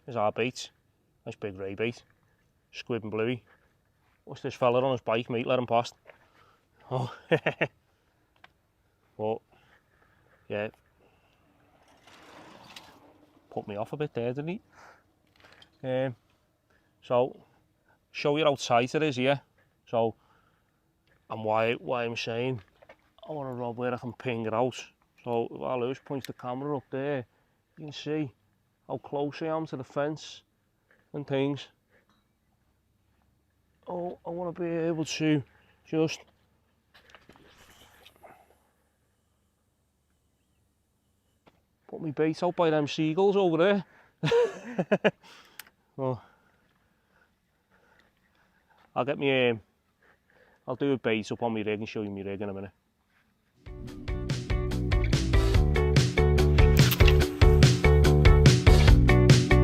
Here's our bait. Nice big ray bait. Squid and bluey. What's this fella on his bike, mate? Let him past. Oh, but yeah, put me off a bit there, didn't he? So show you how tight it is here. So, and why I'm saying I want to rob where I can ping it out. So if I Lewis points the camera up there, you can see how close I am to the fence and things. Oh, I want to be able to just put my bait out by them seagulls over there. Well, I'll get me I'll do a bait up on my rig and show you my rig in a minute.